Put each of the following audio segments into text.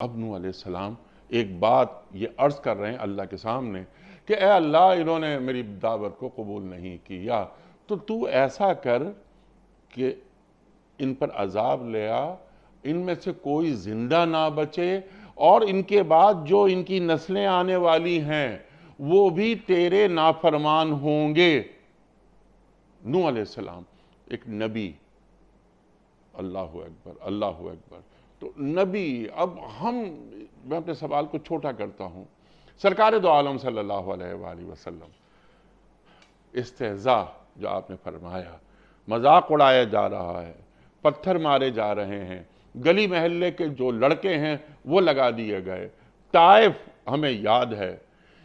اب نوح علیہ السلام ایک بات یہ عرض کر رہے ہیں اللہ کے سامنے کہ اے اللہ انہوں نے میری دعوت کو قبول نہیں کیا، تو ایسا کر کہ ان پر عذاب لیا، ان میں سے کوئی زندہ نہ بچے، اور ان کے بعد جو ان کی نسلیں آنے والی ہیں وہ بھی تیرے نافرمان ہوں گے۔ نوح علیہ السلام ایک نبی، اللہ اکبر اللہ اکبر، تو نبی۔ اب میں اپنے سوال کو چھوٹا کرتا ہوں، سرکار دو عالم صلی اللہ علیہ وآلہ وسلم، استہزاء جو آپ نے فرمایا، مذاق اڑایا جا رہا ہے، پتھر مارے جا رہے ہیں، گلی محلے کے جو لڑکے ہیں وہ لگا دیے گئے، طائف ہمیں یاد ہے،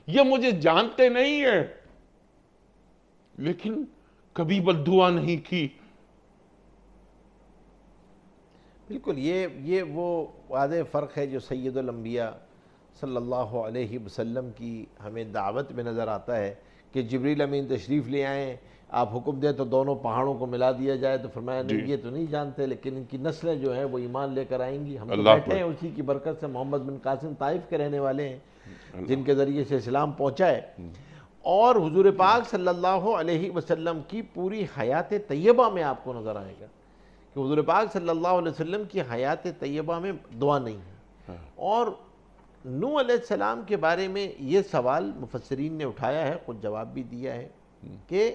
یہ مجھے جانتے نہیں ہیں لیکن کبھی بد دعا نہیں کی۔ بالکل یہ وہ واضح فرق ہے جو سید الانبیاء صلی اللہ علیہ وسلم کی ہمیں دعوت میں نظر آتا ہے کہ جبریل امین تشریف لے آئیں، آپ حکم دیں تو دونوں پہاڑوں کو ملا دیا جائے، تو فرمایا نہیں یہ تو نہیں جانتے لیکن ان کی نسلیں جو ہیں وہ ایمان لے کر آئیں گی، ہم تو بیٹھے ہیں اسی کی برکت سے۔ محمد بن قاسم طائف کے رہنے والے ہیں جن کے ذریعے سے اسلام پہنچا ہے، اور حضور پاک صلی اللہ علیہ وسلم کی پوری حیات طیبہ میں آپ کو نظر آئے گا کہ حضور پاک صلی اللہ علیہ وسلم کی حیات طیبہ میں دعا نہیں ہے۔ اور نوح علیہ السلام کے بارے میں یہ سوال مفسرین نے اٹھایا ہے، خود جواب بھی دیا ہے کہ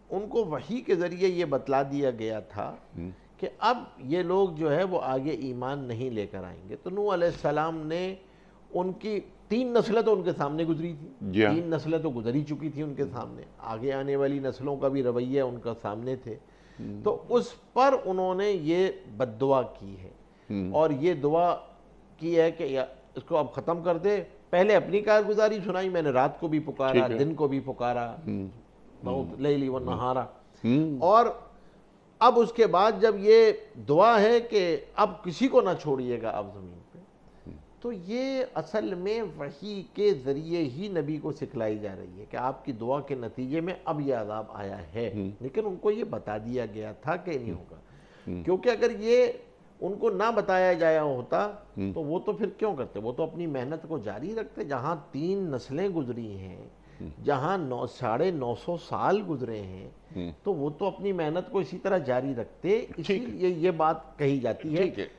ان کو وحی کے ذریعے یہ بتلا دیا گیا تھا کہ اب یہ لوگ جو ہے وہ آگے ایمان نہیں لے کر آئیں گے۔ تو نوح علیہ السلام نے ان کی 3 نسلیں تو ان کے سامنے گزری تھی، 3 نسلیں تو گزری چکی تھی ان کے سامنے، آگے آنے والی نسلوں کا بھی رویہ ان کا سامنے تھے، تو اس پر انہوں نے یہ بد دعا کی ہے، اور یہ دعا کی ہے کہ اس کو اب ختم کر دے۔ پہلے اپنی کارگزاری سنائی، میں نے رات کو بھی پکارا، دن کو بھی پکارا، بہت لیلی و نہارا، اور اب اس کے بعد جب یہ دعا ہے کہ اب کسی کو نہ چھوڑیے گا اب زمین پہ، تو یہ اصل میں وحی کے ذریعے ہی نبی کو سکھلائی جا رہی ہے کہ آپ کی دعا کے نتیجے میں اب یہ عذاب آیا ہے، لیکن ان کو یہ بتا دیا گیا تھا کہ نہیں ہوگا، کیونکہ اگر یہ ان کو نہ بتایا جایا ہوتا تو وہ تو پھر کیوں کرتے، وہ تو اپنی محنت کو جاری رکھتے۔ جہاں 3 نسلیں گزری ہیں، جہاں 950 سال گزرے ہیں، تو وہ تو اپنی محنت کو اسی طرح جاری رکھتے، اسی لیے یہ بات کہی جاتی ہے